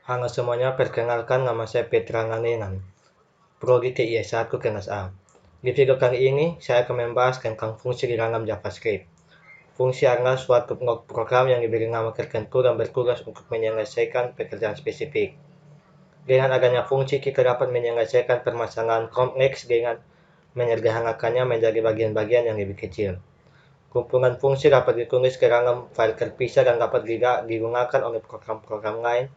Halo semuanya, perkenalkan nama saya Petra Nganenan, Prodi TI1 Kelas A. Di video kali ini, saya akan membahas tentang fungsi di dalam JavaScript. Fungsi adalah suatu blok program yang diberi nama tertentu dan bertugas untuk menyelesaikan pekerjaan spesifik. Dengan adanya fungsi, kita dapat menyelesaikan permasalahan kompleks dengan menyederhanakannya menjadi bagian-bagian yang lebih kecil. Kumpulan fungsi dapat ditulis ke dalam file terpisah dan dapat digunakan oleh program-program lain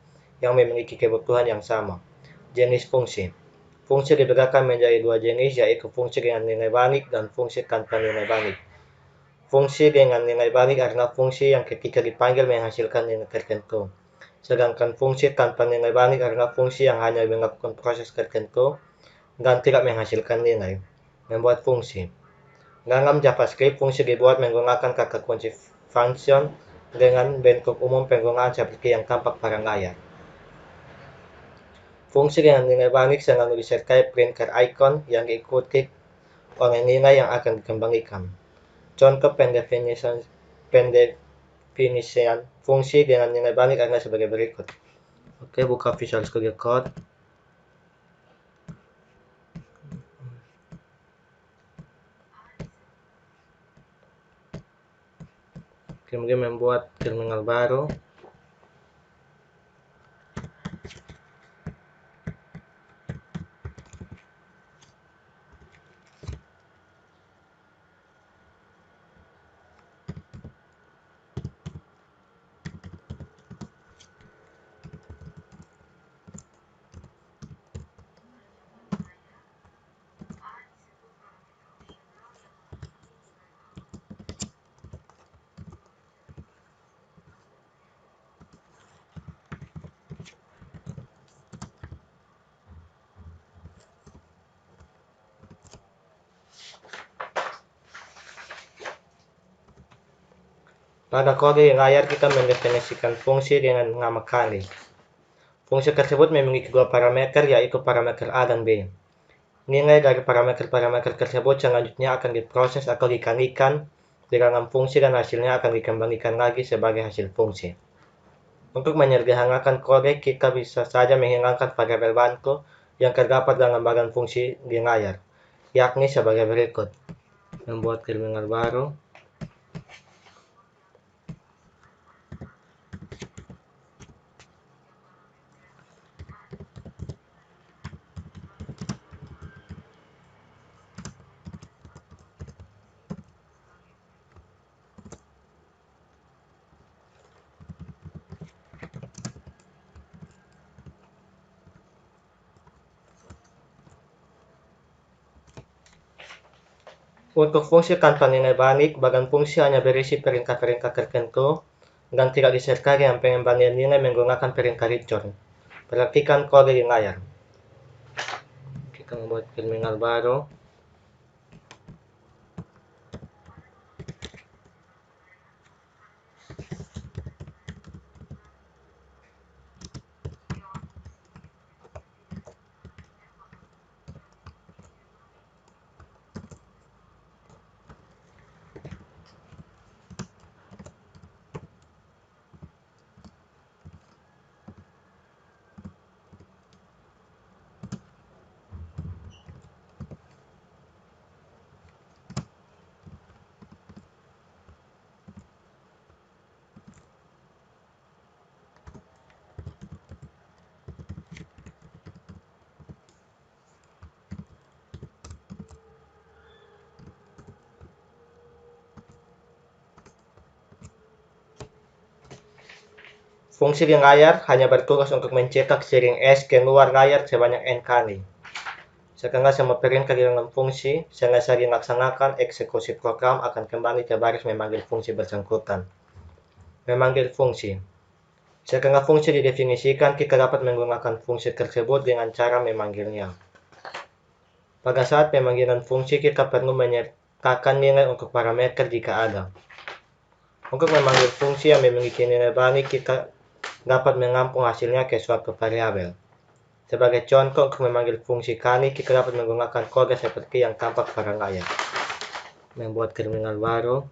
yang memiliki kebutuhan yang sama. Jenis fungsi. Fungsi dibedakan menjadi dua jenis, yaitu fungsi dengan nilai balik dan fungsi tanpa nilai balik. Fungsi dengan nilai balik adalah fungsi yang ketika dipanggil menghasilkan nilai tertentu. Sedangkan fungsi tanpa nilai balik adalah fungsi yang hanya melakukan proses tertentu dan tidak menghasilkan nilai. Membuat fungsi. Dalam JavaScript, fungsi dibuat menggunakan kata kunci function dengan bentuk umum penggunaan seperti yang tampak pada layar. Fungsi dengan nilai balik selalu disertai printer icon yang diikuti oleh nilai yang akan dikembalikan. Contoh pendefinisian fungsi dengan nilai balik adalah sebagai berikut. Oke, buka Visual Studio Code. Kemudian membuat terminal baru. Pada kode di layar kita mendefinisikan fungsi dengan nama kali. Fungsi tersebut memiliki dua parameter, yaitu parameter A dan B. Nilai dari parameter-parameter tersebut selanjutnya akan diproses atau dikalikan di dalam fungsi dan hasilnya akan dikembalikan lagi sebagai hasil fungsi. Untuk menyederhanakan kode, kita bisa saja menghilangkan variabel bantu yang terdapat dalam bagian fungsi di layar, yakni sebagai berikut. Membuat terminal baru. Untuk fungsi tanpa nilai balik, bagian fungsi hanya berisi perintah-perintah tertentu dan tidak disertai dengan pengembalian nilai menggunakan perintah return. Perhatikan kode di layar. Kita membuat terminal baru. Fungsi di layar hanya bertugas untuk mencetak string S keluar layar sebanyak n kali. Setelah semua perintah di dalam fungsi selesai dilaksanakan, eksekusi program akan kembali ke baris memanggil fungsi bersangkutan. Memanggil fungsi. Setelah fungsi didefinisikan, kita dapat menggunakan fungsi tersebut dengan cara memanggilnya. Pada saat pemanggilan fungsi, kita perlu menyertakan nilai untuk parameter jika ada. Untuk memanggil fungsi yang memiliki nilai balik, kita dapat menampung hasilnya ke suatu variabel. Sebagai contoh, untuk memanggil fungsi kali, kita dapat menggunakan kode seperti yang tampak pada layar. Membuat terminal baru.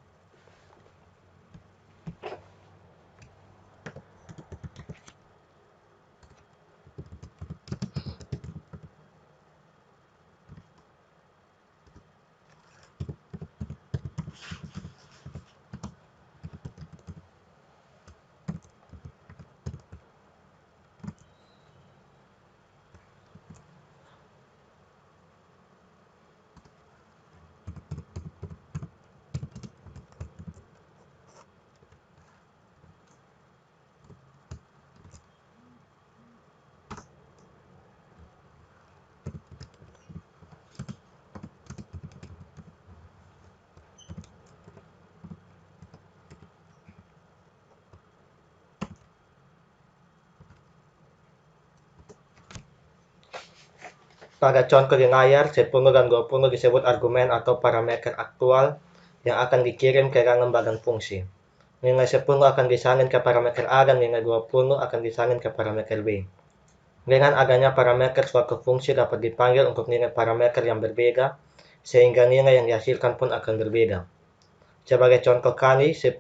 Pada contoh di layar, 10 dan 20 disebut argumen atau parameter aktual yang akan dikirim ke rangam badan fungsi. Nilai 10 akan disalin ke parameter A dan nilai 20 akan disalin ke parameter B. Dengan adanya parameter, suatu fungsi dapat dipanggil untuk nilai parameter yang berbeda, sehingga nilai yang dihasilkan pun akan berbeda. Sebagai contoh kali, 10,20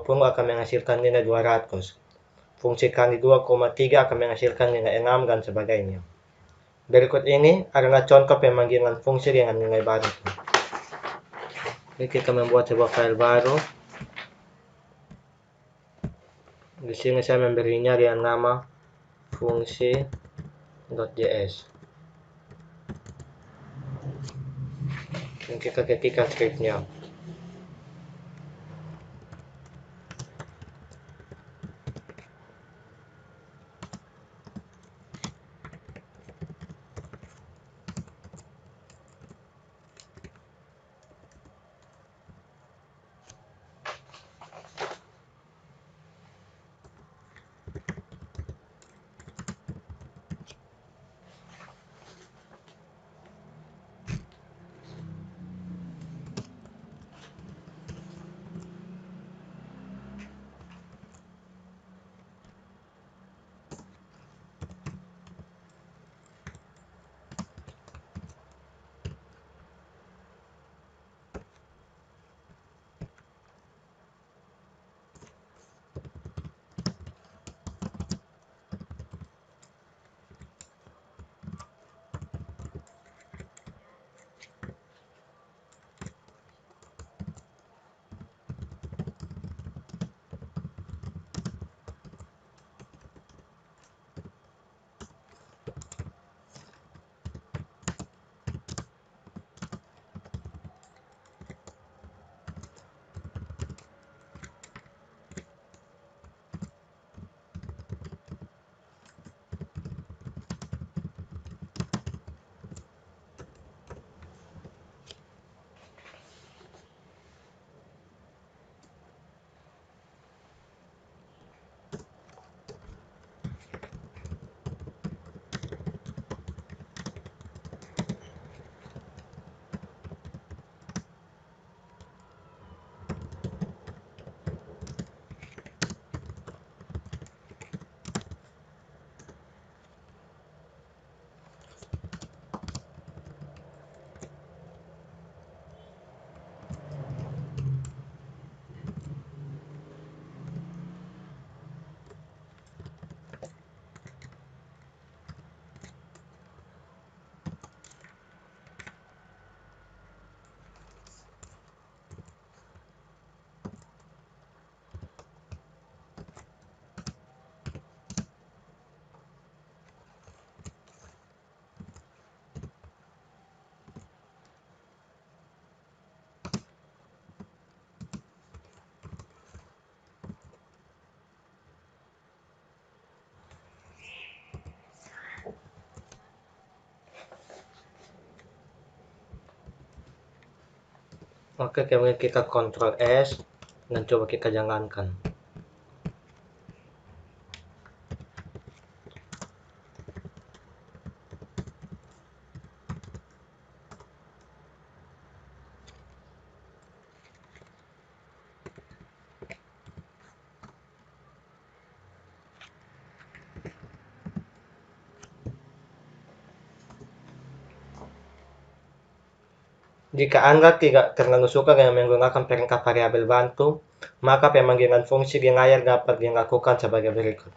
akan menghasilkan nilai 200. Fungsi kali 2,3 akan menghasilkan nilai 6 dan sebagainya. Berikut ini adalah contoh pemanggilan fungsi dengan nilai baru. Jadi kita membuat sebuah file baru. Di sini saya memberinya dengan nama fungsi.js. Dan kita ketikkan scriptnya. Oke, kemudian kita Ctrl S dan coba kita jalankan. Jika Anda tidak terlalu suka dengan menggunakan perangkat variabel bantu, maka pemanggilan fungsi di layar dapat dilakukan sebagai berikut.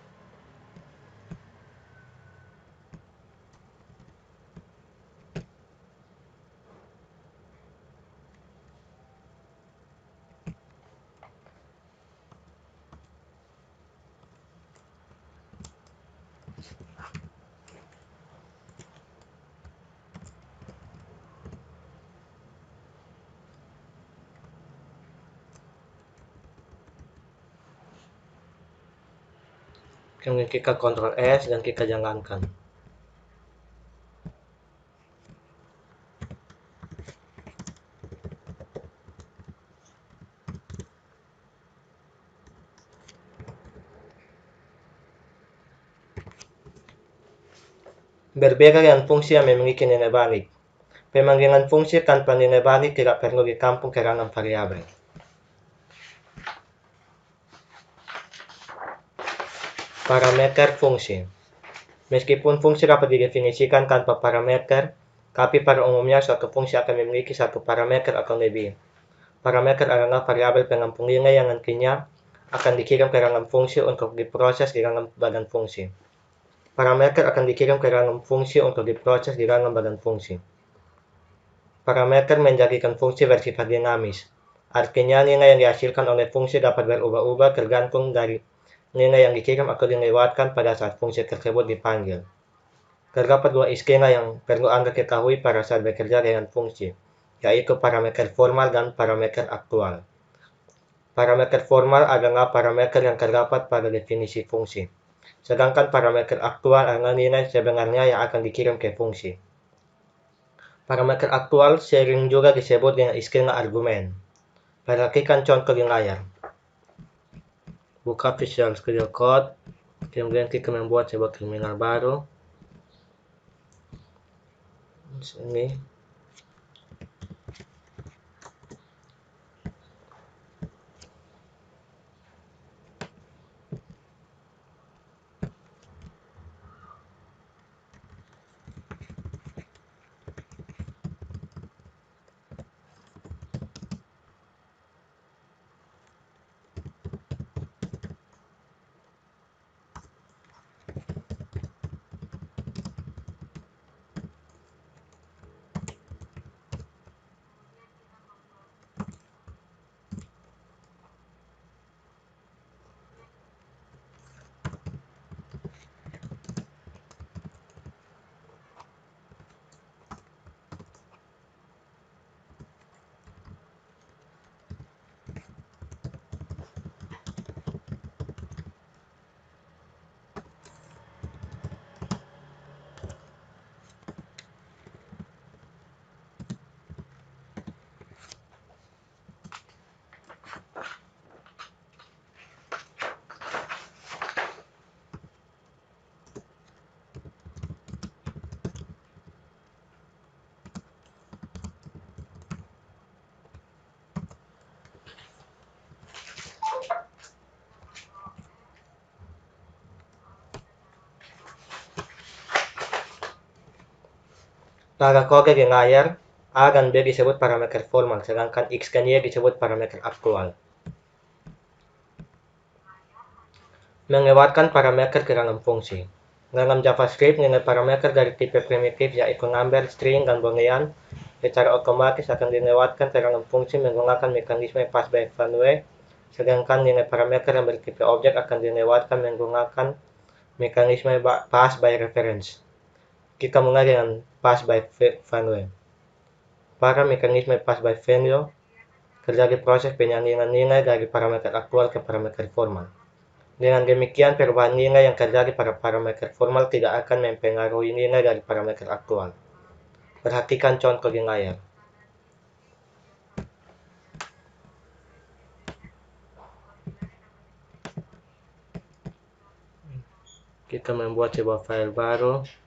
Kemudian kita Ctrl S dan kita jalankan. Berbeda dengan fungsi yang memiliki nilai balik. Pemanggilan fungsi tanpa nilai balik tidak perlu ditampung ke dalam variabel. Parameter fungsi. Meskipun fungsi dapat didefinisikan tanpa parameter, tapi pada umumnya suatu fungsi akan memiliki satu parameter atau lebih. Parameter adalah variabel penampung nilai yang nantinya akan dikirim ke dalam fungsi untuk diproses di dalam badan fungsi. Parameter akan dikirim ke dalam fungsi untuk diproses di dalam badan fungsi. Parameter menjadikan fungsi bersifat dinamis. Artinya nilai yang dihasilkan oleh fungsi dapat berubah-ubah tergantung dari nilai yang dikirim atau dilewatkan pada saat fungsi tersebut dipanggil. Terdapat dua istilah yang perlu Anda ketahui pada saat bekerja dengan fungsi, yaitu parameter formal dan parameter aktual. Parameter formal adalah parameter yang terdapat pada definisi fungsi, sedangkan parameter aktual adalah nilai sebenarnya yang akan dikirim ke fungsi. Parameter aktual sering juga disebut dengan istilah argumen. Perhatikan contoh di layar. Buka Visual Studio Code, kemudian kita membuat sebuah terminal baru. Sini. Pada kode di layar, A dan B disebut parameter formal, sedangkan X dan Y disebut parameter aktual. Melewatkan parameter ke dalam fungsi. Dalam JavaScript, nilai parameter dari tipe primitif yaitu number, string, dan boolean secara otomatis akan dilewatkan ke dalam fungsi menggunakan mekanisme pass-by-value, sedangkan nilai parameter yang bertipe objek akan dilewatkan menggunakan mekanisme pass-by-reference. Kita mulai dengan pass-by-value. Pada mekanisme pass-by-value, terjadi proses penyalinan nilai dari parameter aktual ke parameter formal. Dengan demikian, perubahan nilai yang terjadi pada parameter formal tidak akan mempengaruhi nilai dari parameter aktual. Perhatikan contoh di layar. Kita membuat sebuah file baru.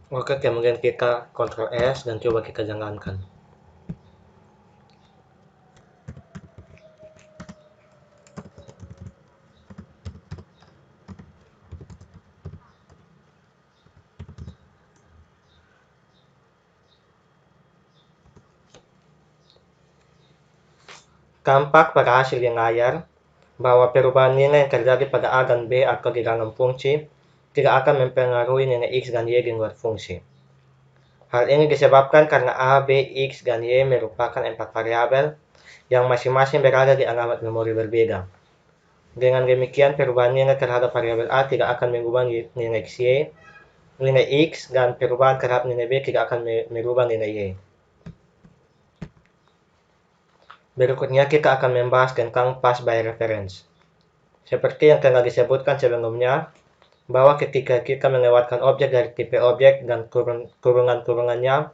Oke, kemudian kita Ctrl S dan coba kita jalankan. Tampak pada hasil di layar bahwa perubahan nilai yang terjadi pada A dan B atau di dalam fungsi tidak akan mempengaruhi nilai X dan Y di luar fungsi. Hal ini disebabkan karena A, B, X, dan Y merupakan 4 variabel yang masing-masing berada di alamat memori berbeda. Dengan demikian, perubahan nilai terhadap variabel A tidak akan mengubah nilai X, dan perubahan terhadap nilai B tidak akan merubah nilai Y. Berikutnya kita akan membahas tentang pass by reference. Seperti yang telah disebutkan sebelumnya, bahwa ketika kita melewatkan objek dari tipe objek dan kurungan-kurungannya,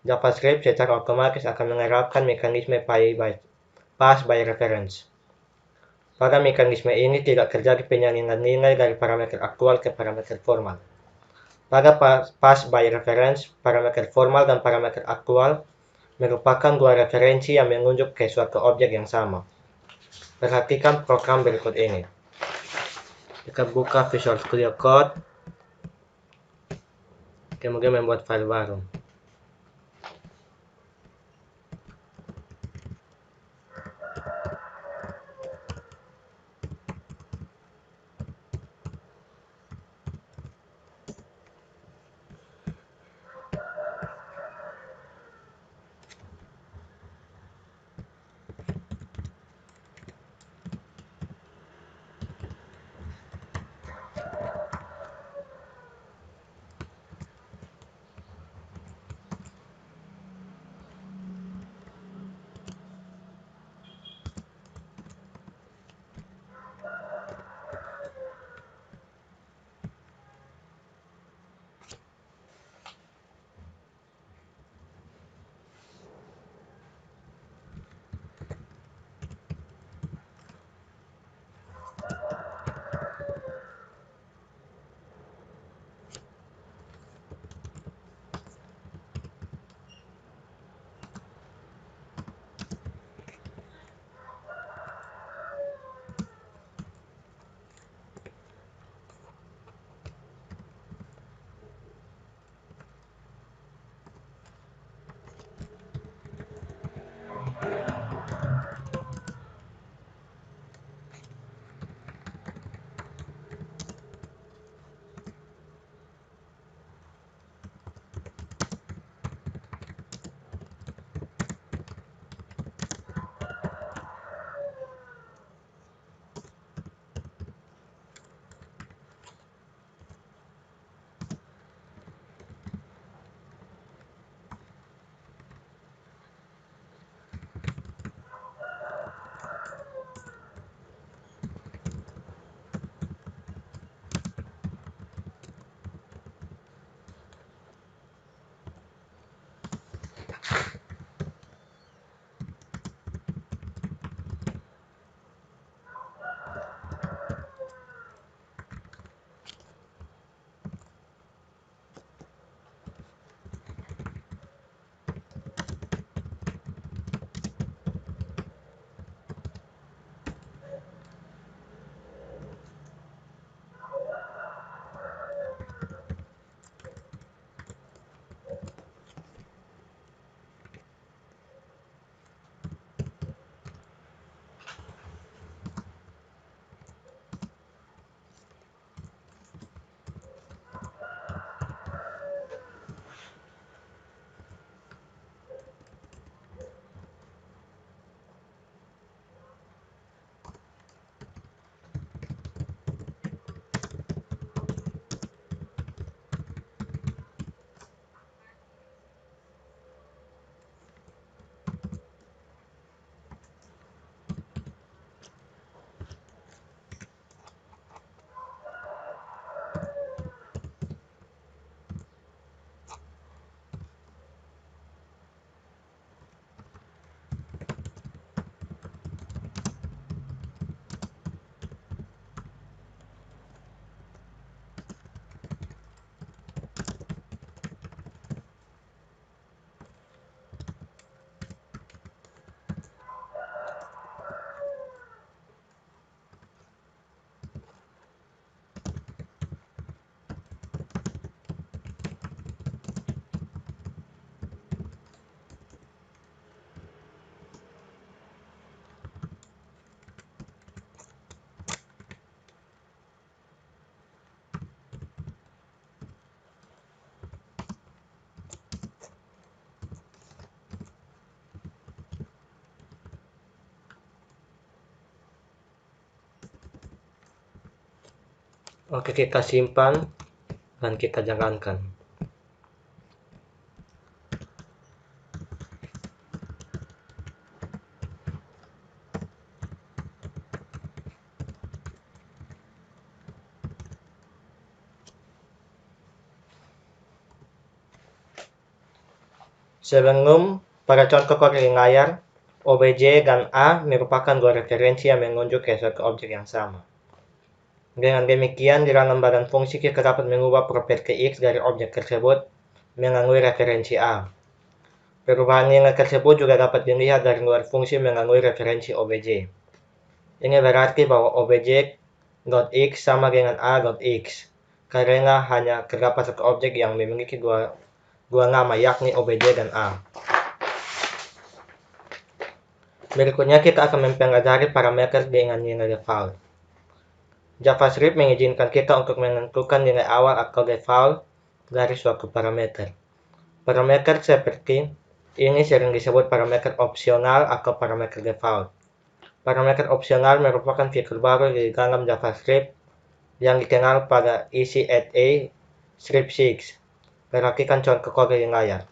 JavaScript secara otomatis akan menerapkan mekanisme pass by reference. Pada mekanisme ini tidak terjadi penyalinan nilai dari parameter aktual ke parameter formal. Pada pass by reference, parameter formal dan parameter aktual merupakan dua referensi yang menunjuk ke suatu objek yang sama. Perhatikan program berikut ini. Kita buka Visual Studio Code, kemudian membuat file baru. Oke, kita simpan dan kita jalankan. Sebelum pada contoh kode di layar, OBJ dan A merupakan dua referensi yang menunjuk ke suatu objek yang sama. Dengan demikian, di dalam badan fungsi kita dapat mengubah properti X dari objek tersebut melalui referensi A. Perubahan nilai tersebut juga dapat dilihat dari luar fungsi melalui referensi OBJ. Ini berarti bahwa OBJ.X sama dengan A.X, karena hanya terdapat satu objek yang memiliki dua nama, yakni OBJ dan A. Berikutnya kita akan mempelajari parameter dengan nilai default. JavaScript mengizinkan kita untuk menentukan nilai awal atau default dari suatu parameter. Parameter seperti ini sering disebut parameter opsional atau parameter default. Parameter opsional merupakan fitur baru di dalam JavaScript yang dikenal pada ECSA Script 6. Perhatikan contoh kode di layar.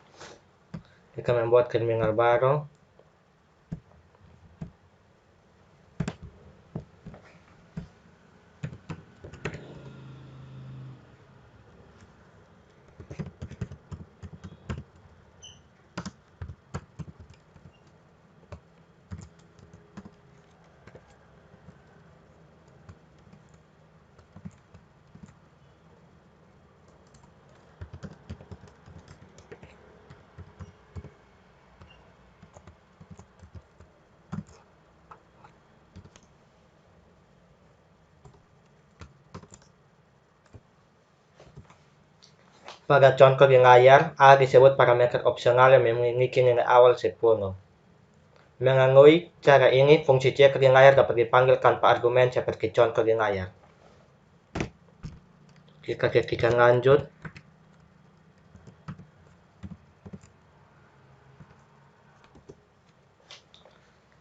Kita membuat terminal baru. Pada contoh di layar, A disebut parameter opsional yang memiliki nilai awal 10. Melalui cara ini, fungsi checker di layar dapat dipanggil tanpa argumen seperti contoh di layar. Kita ketikkan lanjut.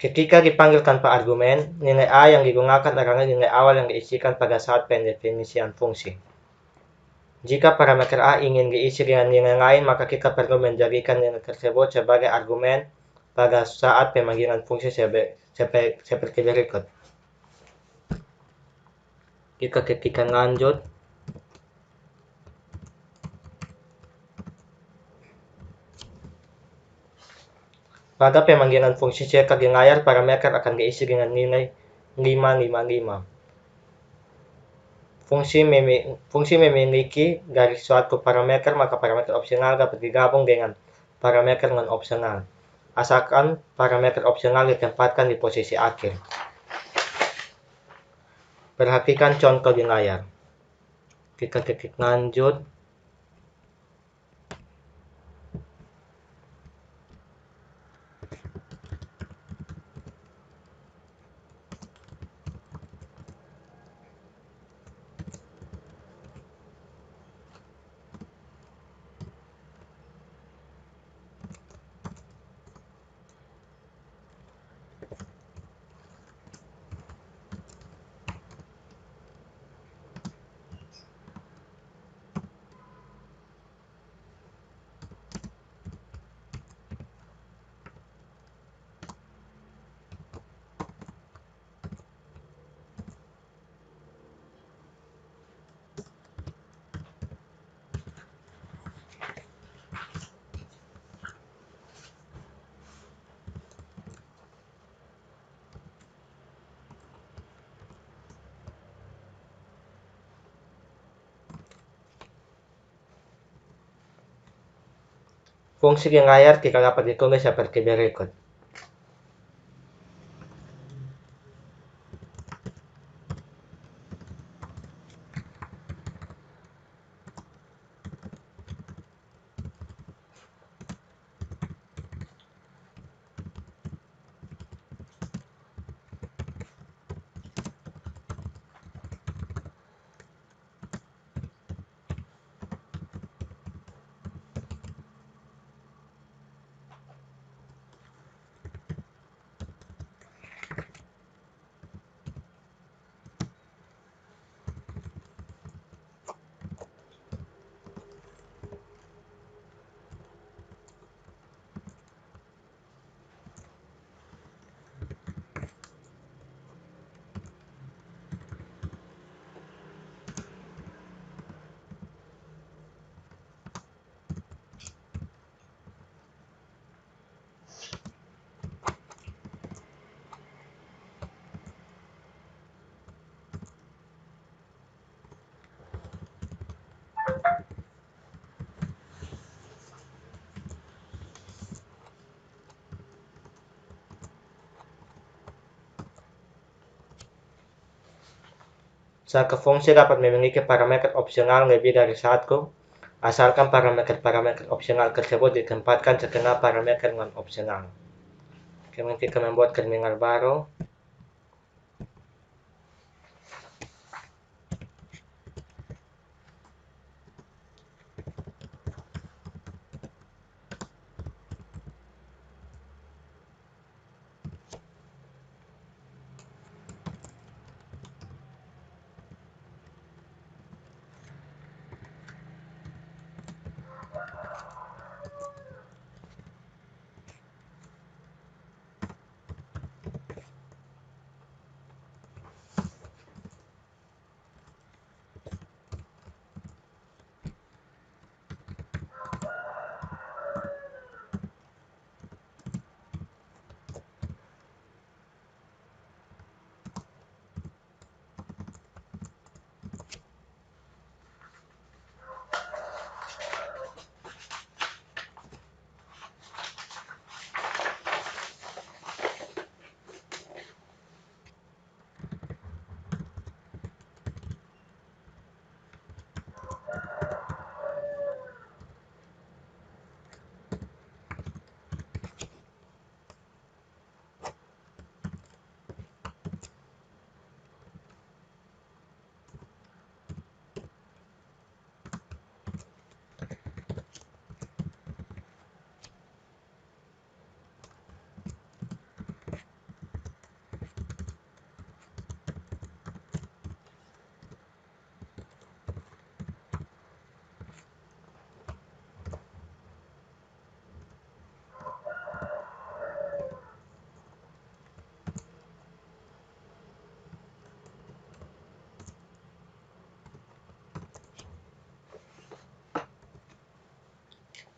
Ketika dipanggil tanpa argumen, nilai A yang digunakan adalah nilai awal yang diisikan pada saat pendefinisian fungsi. Jika parameter A ingin diisi dengan nilai lain, maka kita perlu menjadikan nilai tersebut sebagai argumen pada saat pemanggilan fungsi seperti berikut. Kita ketikkan lanjut. Pada pemanggilan fungsi checker di layar, parameter akan diisi dengan nilai 555. Fungsi memiliki dari suatu parameter, maka parameter opsional dapat digabung dengan parameter non-opsional, asalkan parameter opsional ditempatkan di posisi akhir. Perhatikan contoh di layar. Kita ketik lanjut. Fungsi di layar tidak dapat ditulis seperti berikut. Suatu fungsi dapat memiliki parameter opsional lebih dari satu, asalkan parameter-parameter opsional tersebut ditempatkan setelah parameter non-opsional. Kemudian kita membuat terminal baru.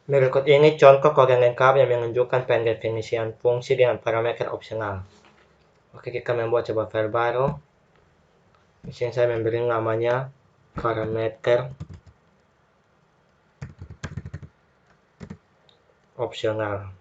Berikut ini contoh kode lengkap yang menunjukkan pendefinisian fungsi dengan parameter opsional. Oke, kita membuat sebuah file baru. Di sini saya memberi namanya parameter opsional.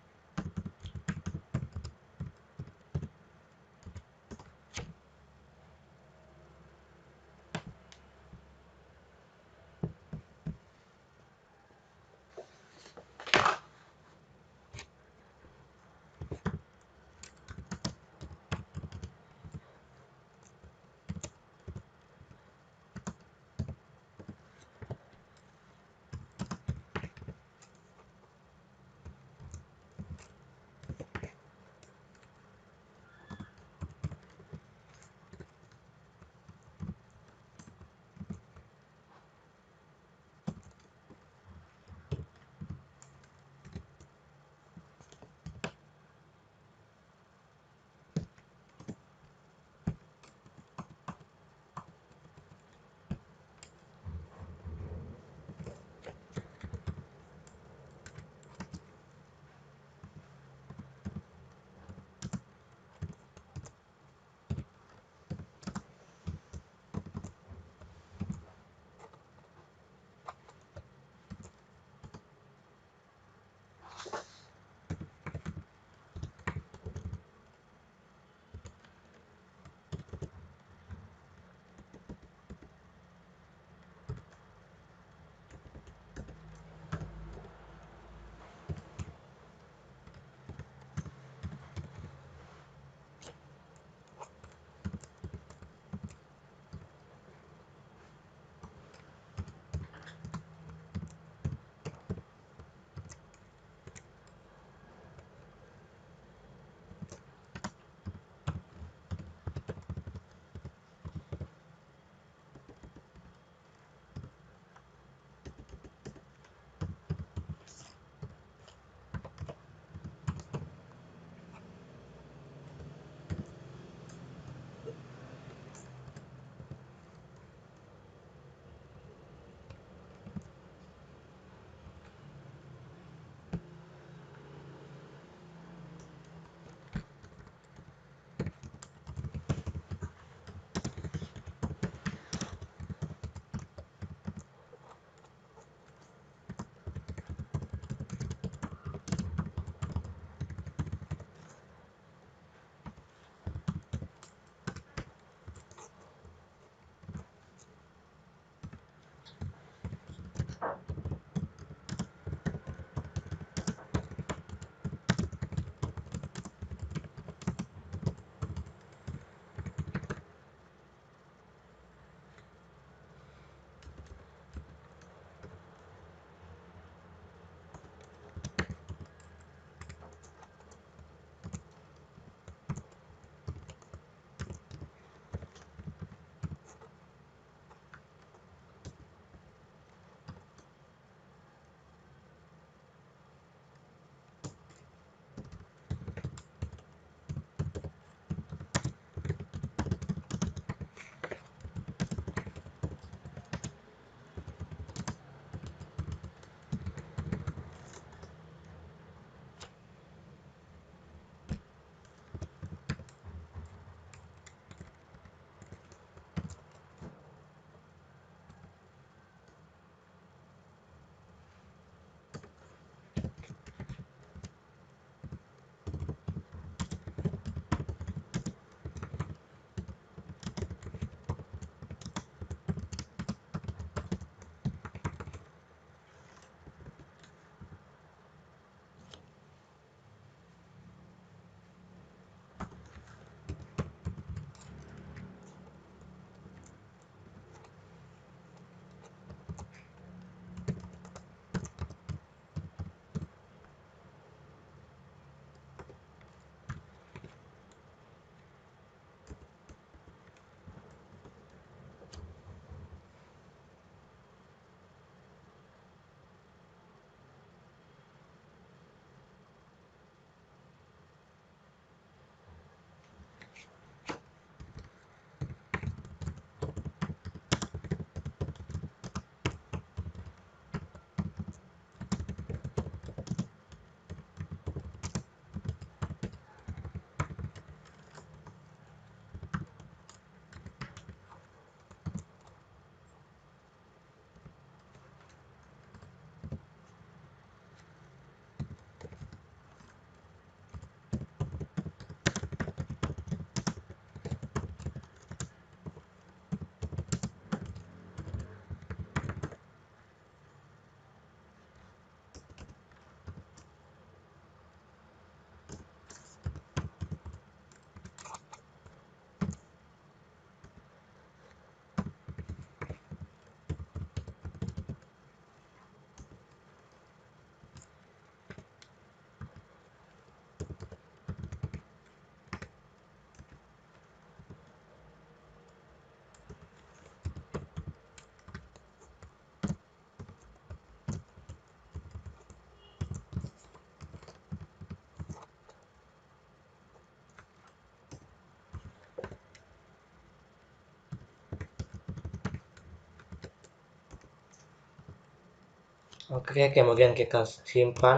Oke, kemudian kita simpan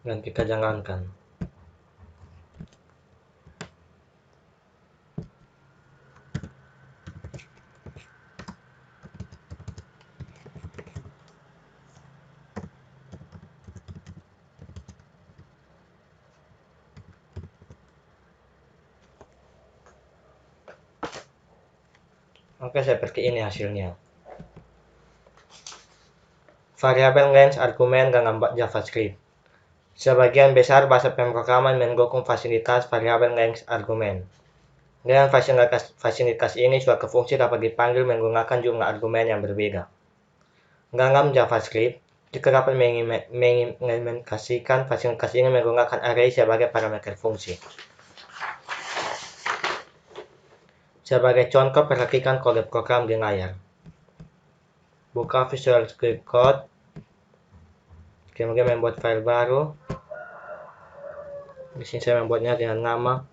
dan kita jalankan. Oke, seperti ini hasilnya. Variabel range argumen dalam JavaScript. Sebagian besar bahasa pemrograman mendukung fasilitas variabel range argumen. Dengan fasilitas ini, suatu fungsi dapat dipanggil menggunakan jumlah argumen yang berbeda. Dalam JavaScript, jika dapat mengimplementasikan fasilitas ini menggunakan array sebagai parameter fungsi. Sebagai contoh, perhatikan kode program di layar. Buka Visual Script Code, kemudian membuat file baru. Di sini saya membuatnya dengan nama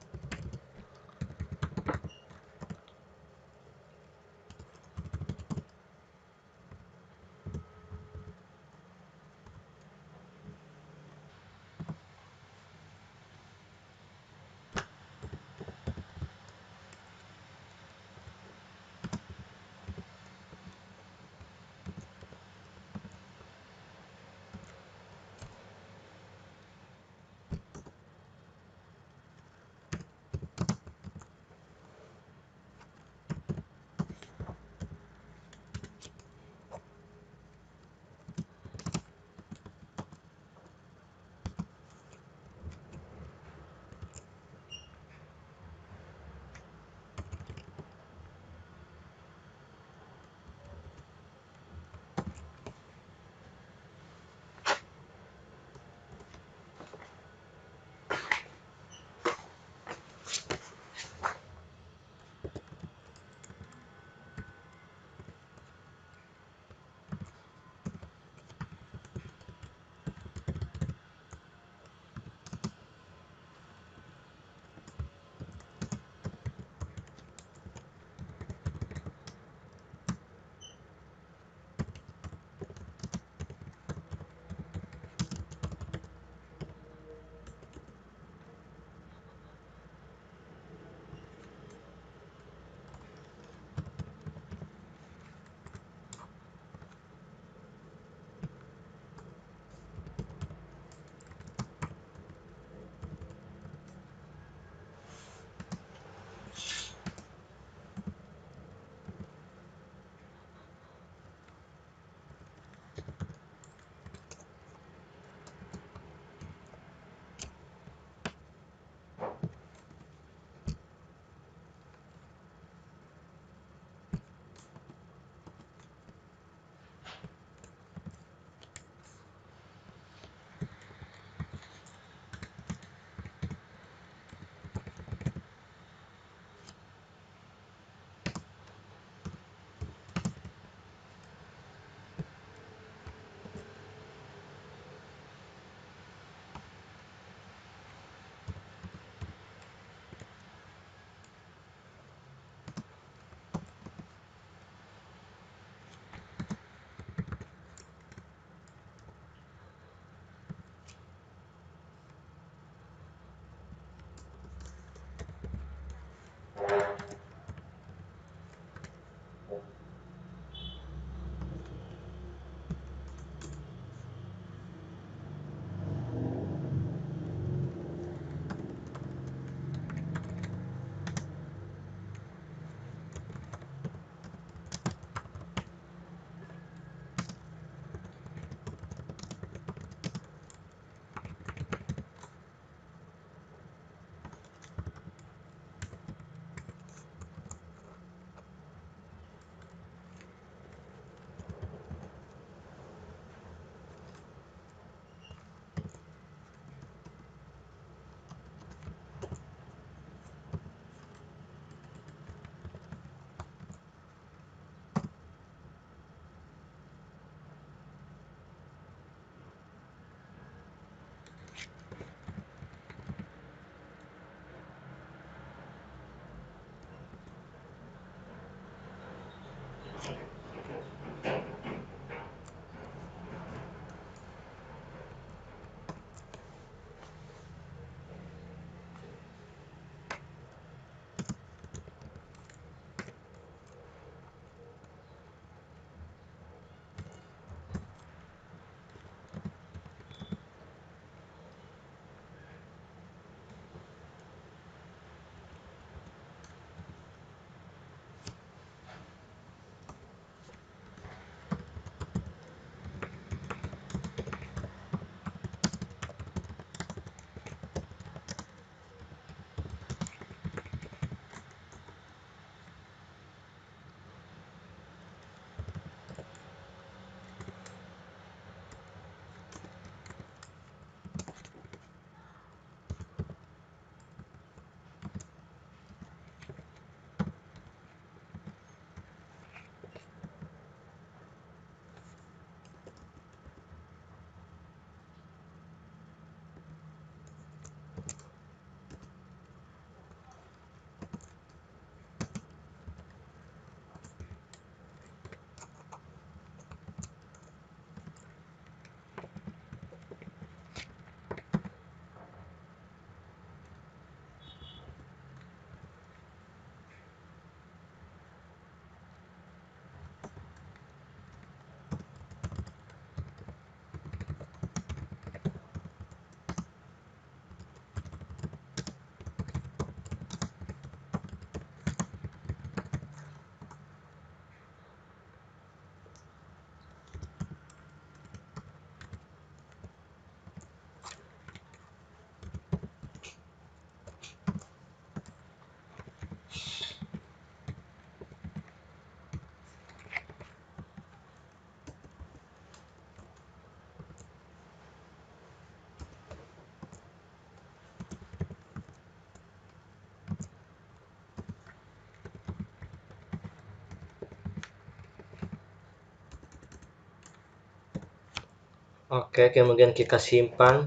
Oke, kemudian kita simpan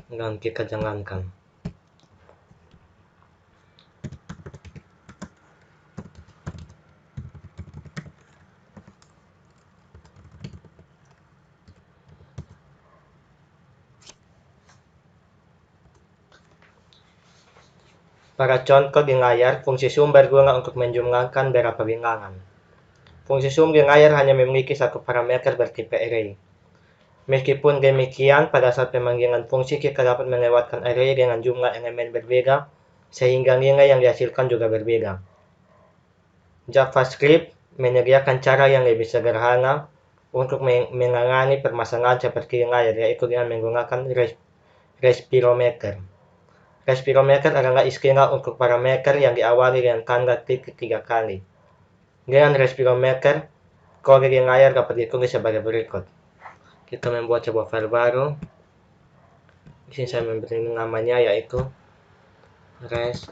dan kita jalankan. Pada contoh di layar, fungsi sum berguna untuk menjumlahkan beberapa bilangan. Fungsi sum di layar hanya memiliki satu parameter bertipe array. Meskipun demikian, pada saat pemanggilan fungsi kita dapat melewatkan array dengan jumlah elemen berbeda, sehingga nilai yang dihasilkan juga berbeda. JavaScript menyediakan cara yang lebih sederhana untuk menangani permasalahan seperti layar, yaitu dengan menggunakan respirometer. Respirometer adalah istilah untuk parameter yang diawali dengan tanda titik 3 kali. Dengan respirometer, kode di layar dapat ditulis sebagai berikut. Kita membuat sebuah file baru. Di sini saya memberi namanya yaitu res.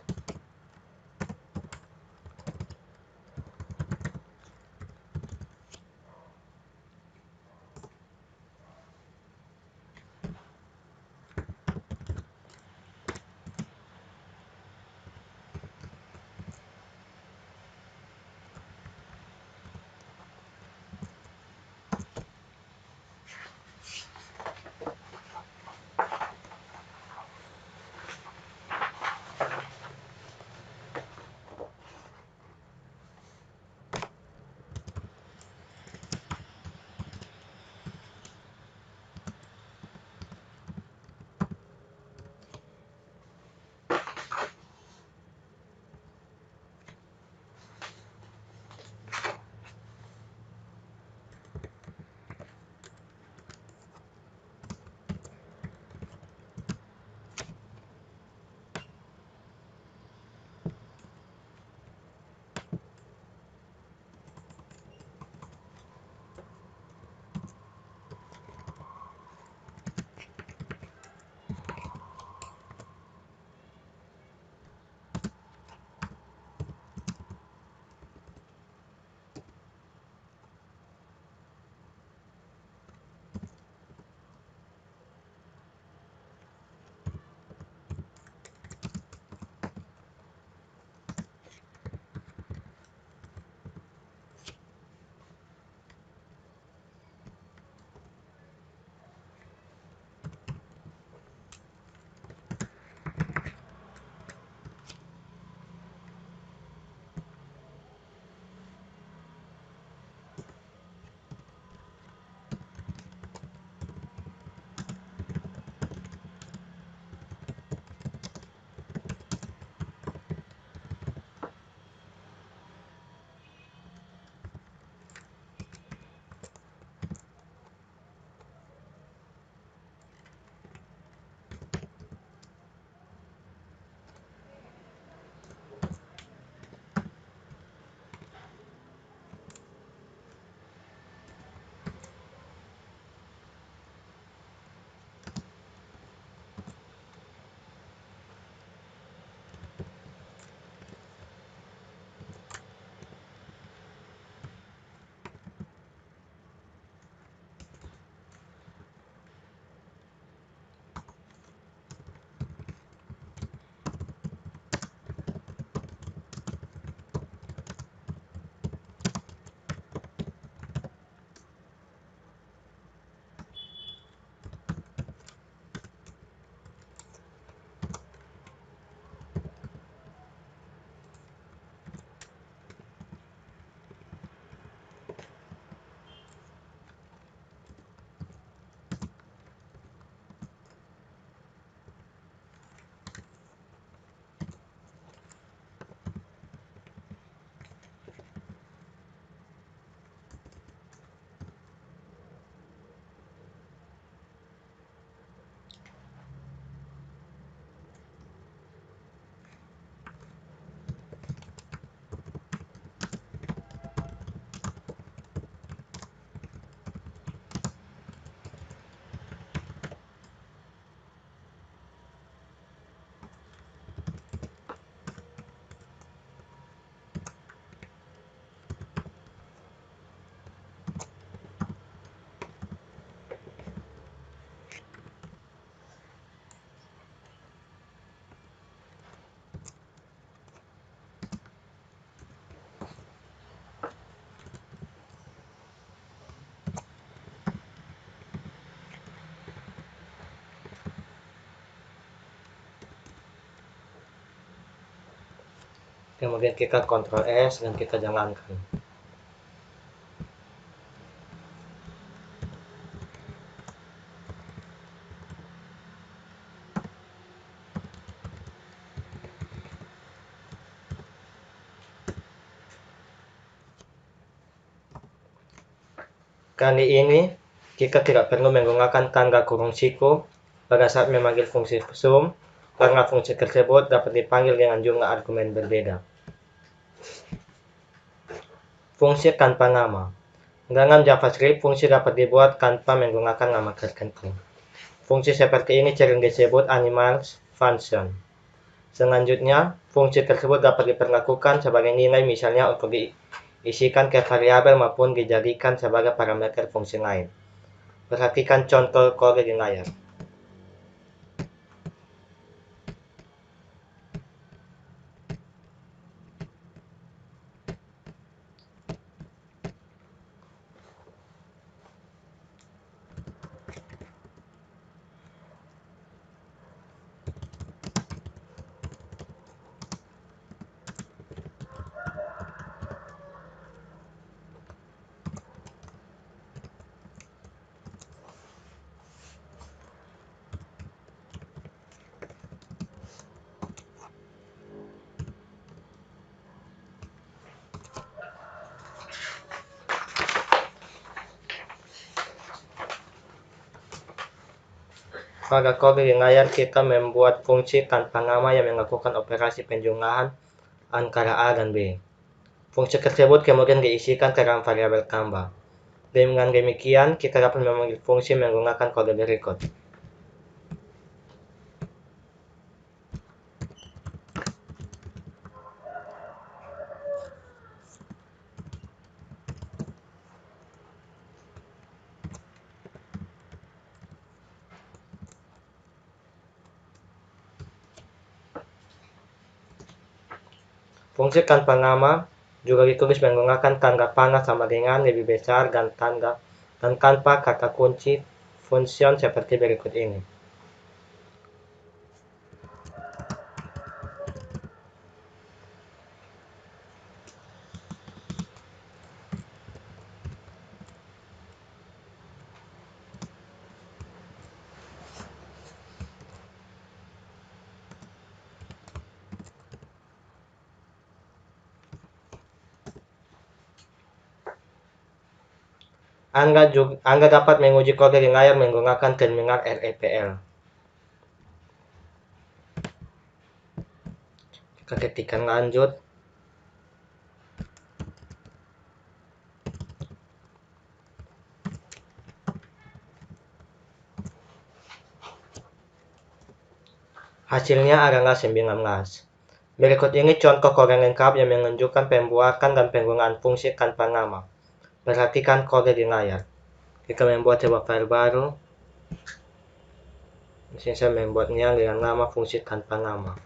Kemudian kita Ctrl S dan kita jalankan. Kali ini kita tidak perlu menggunakan tanda kurung siku pada saat memanggil fungsi zoom, karena fungsi tersebut dapat dipanggil dengan jumlah argumen berbeda. Fungsi tanpa nama. Dalam JavaScript, fungsi dapat dibuat tanpa menggunakan nama tertentu. Fungsi seperti ini sering disebut animals function. Selanjutnya, fungsi tersebut dapat diperlakukan sebagai nilai, misalnya untuk diisikan ke variabel maupun dijadikan sebagai parameter fungsi lain. Perhatikan contoh kode di layar. Pada kode di layar, kita membuat fungsi tanpa nama yang melakukan operasi penjumlahan antara A dan B. Fungsi tersebut kemudian diisikan ke dalam variabel tambah. Dengan demikian, kita dapat memanggil fungsi menggunakan kode berikut. Fungsi tanpa nama juga ditulis menggunakan tanda panah sama dengan lebih besar dan tanpa kata kunci function seperti berikut ini. Anda dapat menguji kode di layar menggunakan terminal REPL. Kita ketikkan lanjut. Hasilnya adalah 19. Berikut ini contoh kode lengkap yang menunjukkan pembuatan dan penggunaan fungsi tanpa nama. Perhatikan kode di layar. Kita membuat sebuah file baru. Di sini saya membuatnya dengan nama fungsi tanpa nama.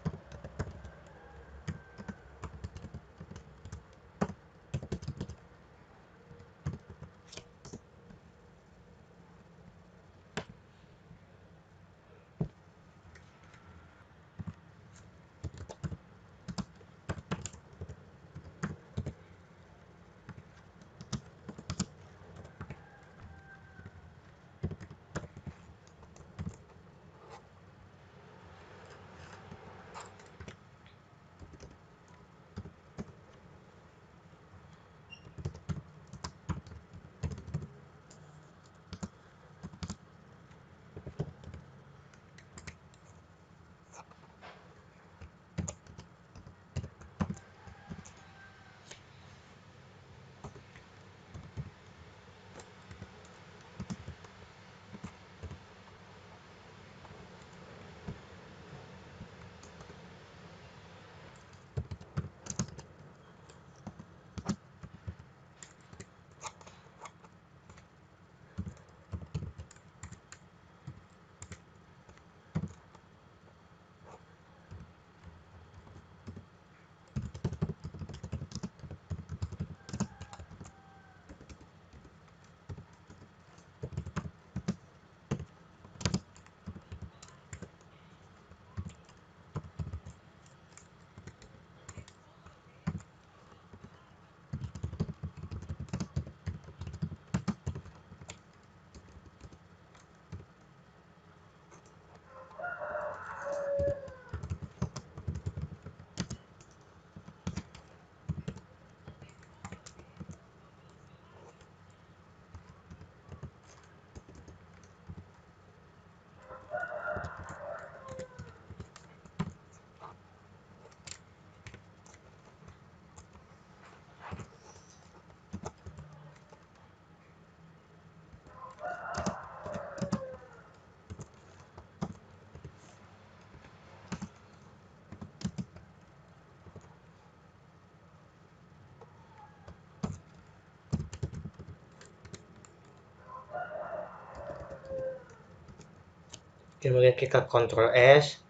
Kemudian kita Ctrl S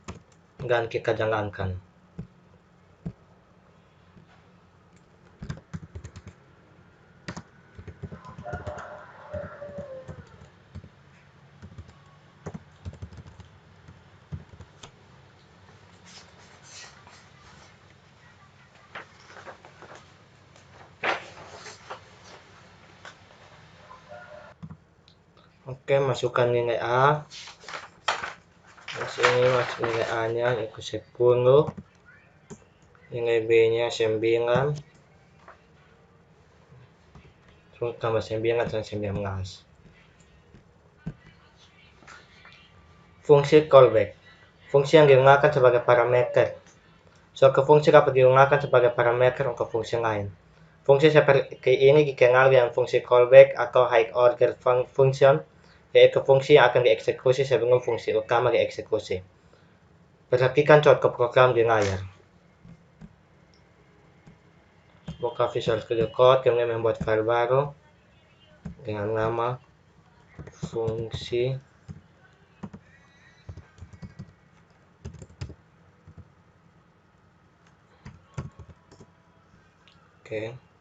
dan kita jalankan. Oke, masukkan nilai A. Di sini masuk nilai A-nya yaitu 10, nilai B-nya 9, terus tambah 9 dan 19. Fungsi callback. Fungsi yang digunakan sebagai parameter. Suatu fungsi dapat digunakan sebagai parameter untuk fungsi lain. Fungsi seperti ini dikenal dengan fungsi callback atau high order function, yaitu fungsi yang akan dieksekusi sebelum fungsi utama dieksekusi. Perhatikan contoh program di layar. Buka Visual Studio Code, kemudian membuat file baru dengan nama fungsi oke.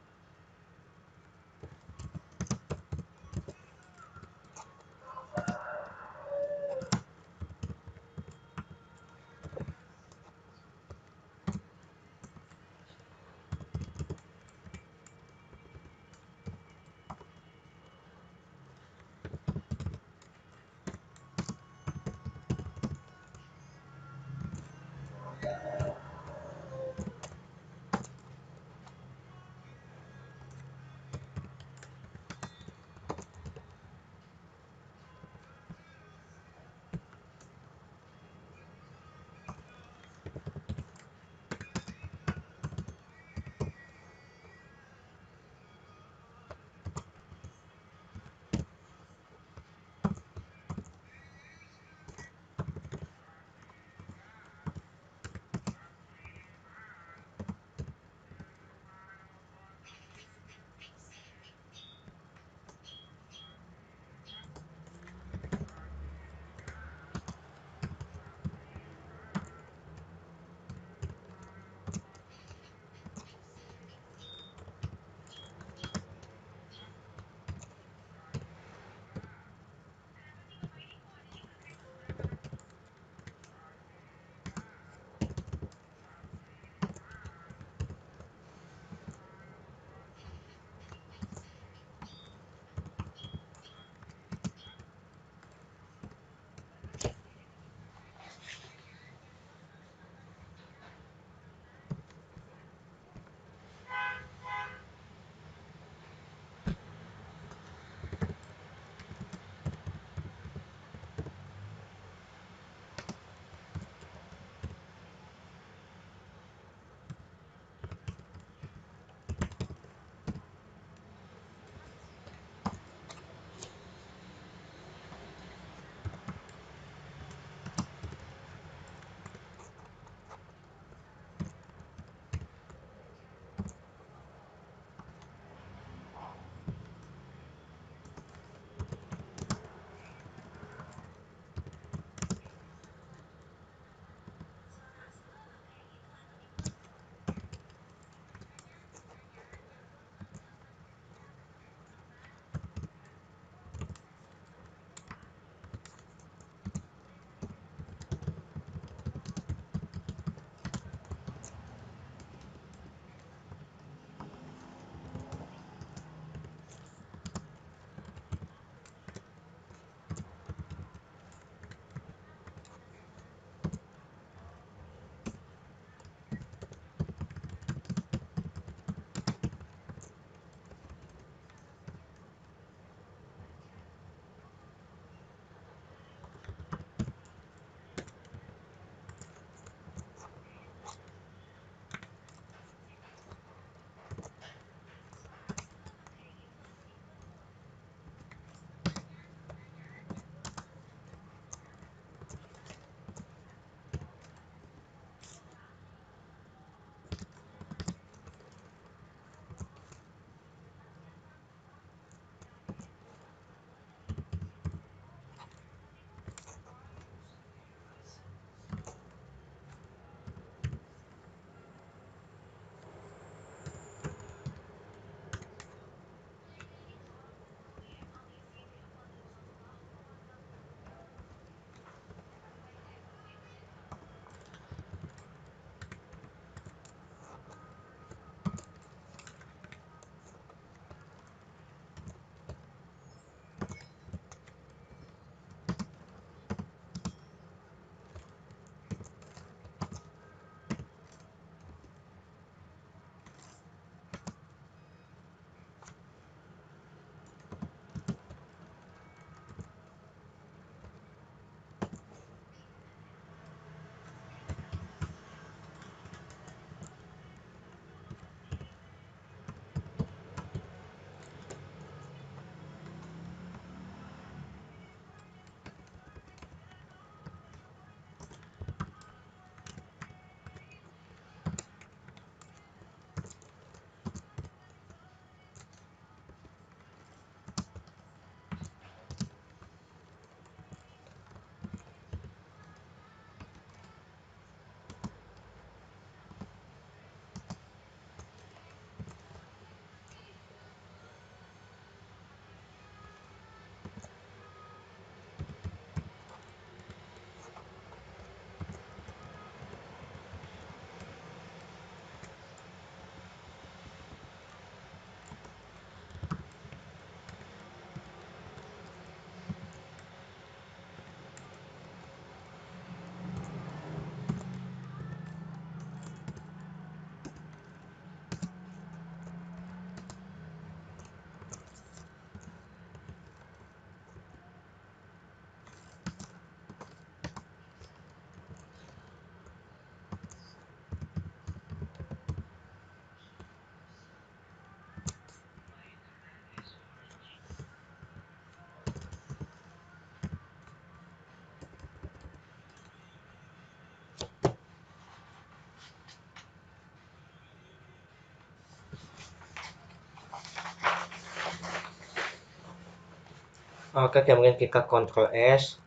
Oke, kemudian kita Ctrl S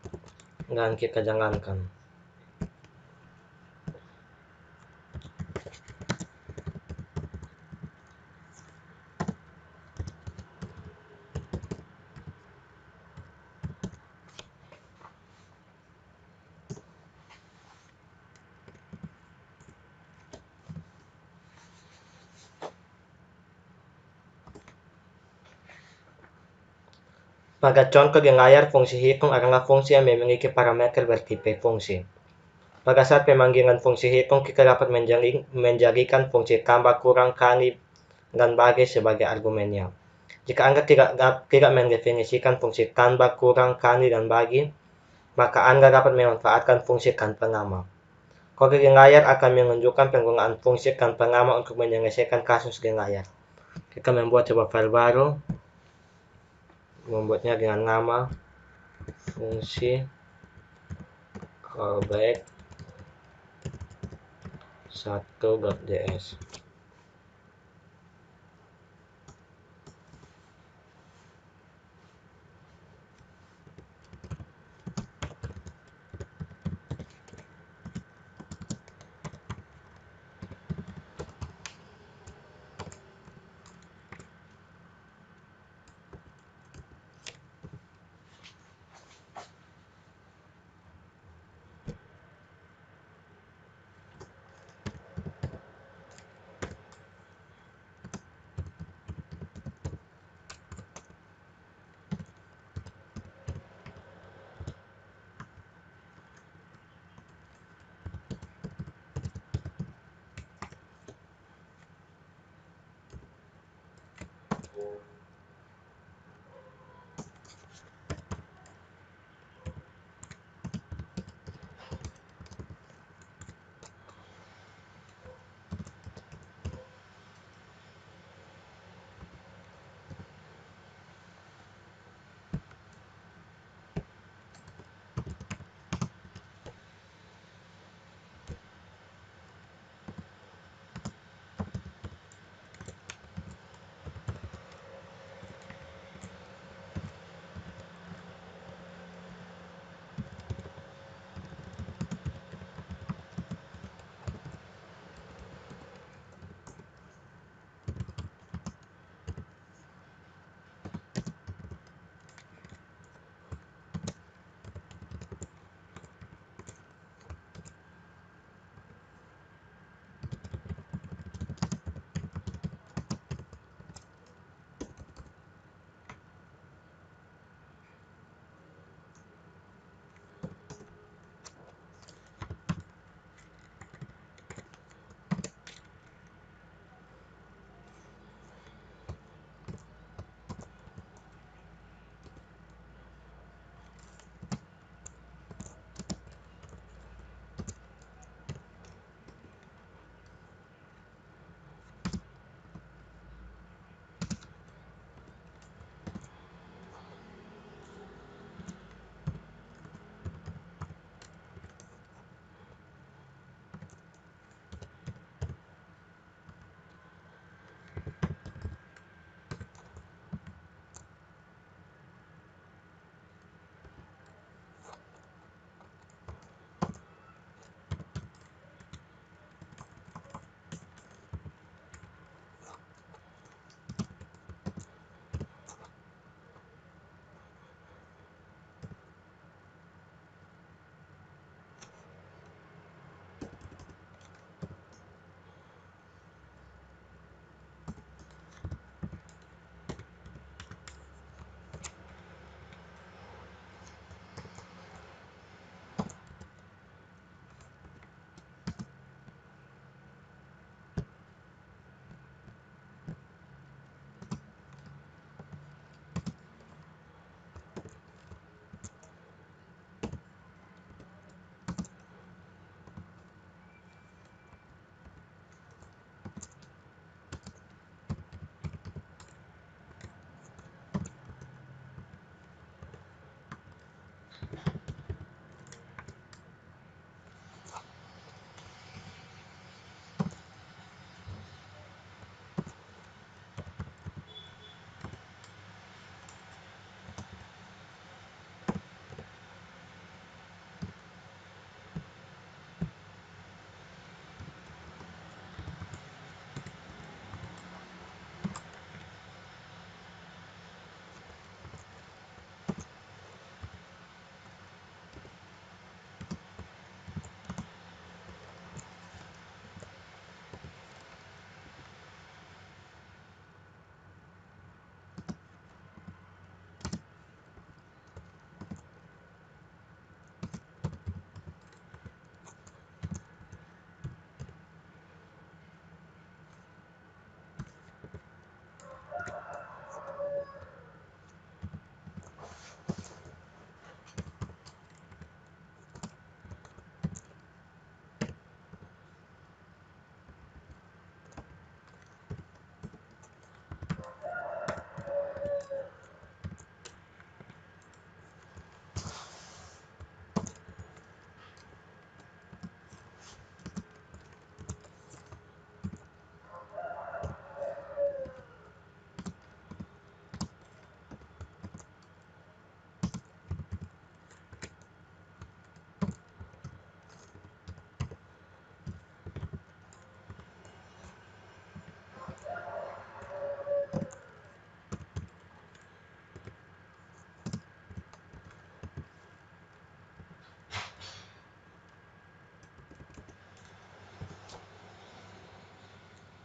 dan kita jalankan. Pada contoh di layar, fungsi hitung adalah fungsi yang memiliki parameter bertipe fungsi. Pada saat pemanggilan fungsi hitung, kita dapat menjadikan fungsi tambah, kurang, kali, dan bagi sebagai argumennya. Jika Anda tidak mendefinisikan fungsi tambah, kurang, kali, dan bagi, maka Anda dapat memanfaatkan fungsi tanpa nama. Kode di layar akan menunjukkan penggunaan fungsi tanpa nama untuk menyelesaikan kasus di layar. Kita membuat sebuah file baru, membuatnya dengan nama fungsi callback 1.js.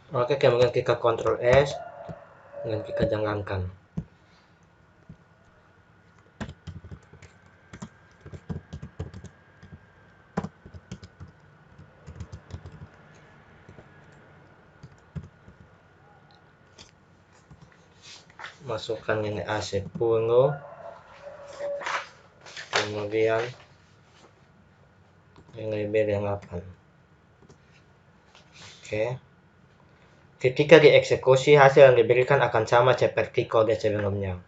Oke, kemudian kita Ctrl S dan kita jalankan. Masukkan ini AC 10, kemudian ini B yang 8. Oke. Ketika dieksekusi, hasil yang diberikan akan sama seperti kode sebelumnya.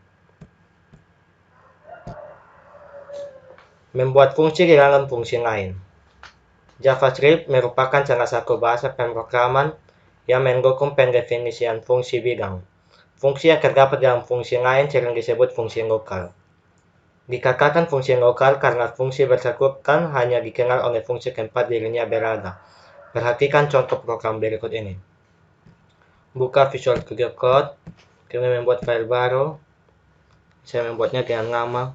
Membuat fungsi di dalam fungsi lain. JavaScript merupakan salah satu bahasa pemrograman yang mendukung pendefinisian fungsi bidang. Fungsi yang terdapat dalam fungsi lain sering disebut fungsi lokal. Dikatakan fungsi lokal karena fungsi bersangkutan hanya dikenal oleh fungsi tempat dirinya berada. Perhatikan contoh program berikut ini. Buka Visual Studio Code, kemudian membuat file baru. Saya membuatnya dengan nama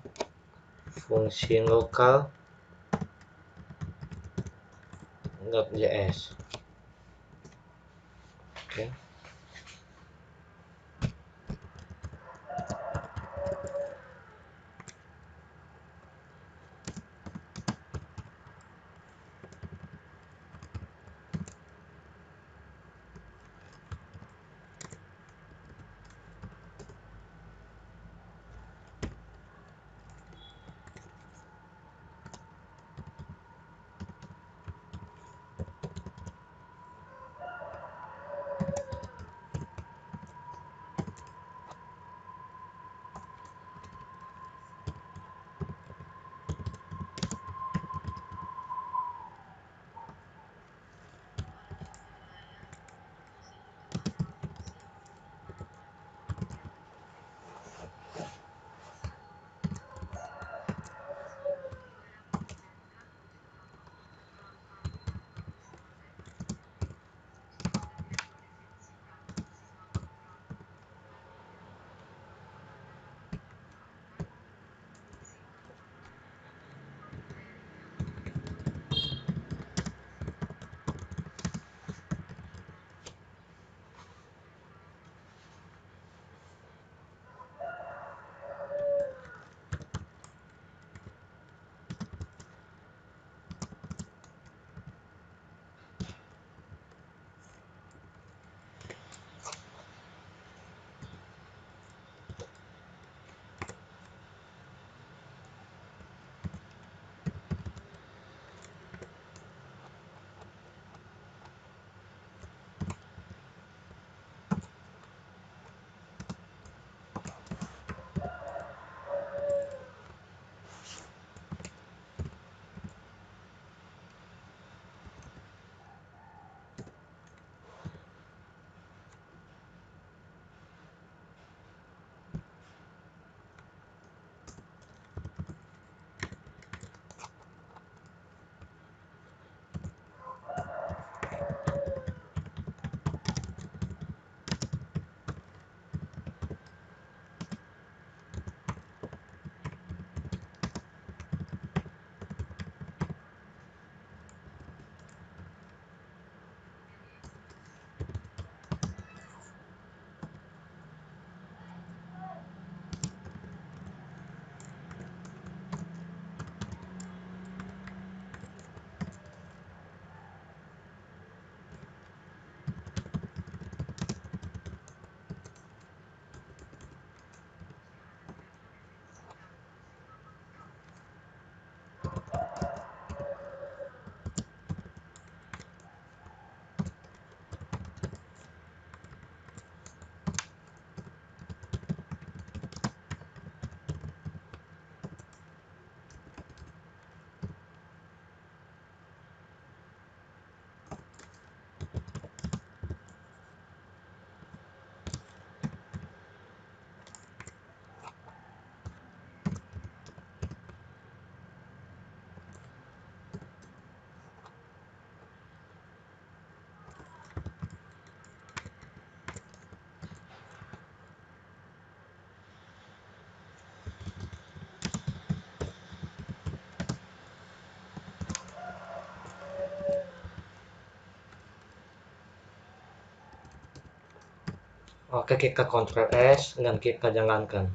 fungsi lokal.js. Oke. Oke, kita Ctrl S dan kita jalankan.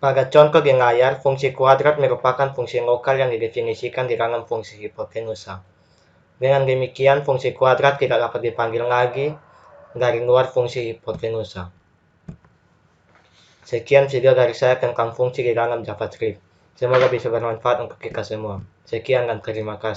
Pada contoh di layar, fungsi kuadrat merupakan fungsi lokal yang didefinisikan di dalam fungsi hipotenusa. Dengan demikian, fungsi kuadrat tidak dapat dipanggil lagi dari luar fungsi hipotenusa. Sekian video dari saya tentang fungsi di dalam JavaScript. Semoga bisa bermanfaat untuk kita semua. Sekian dan terima kasih.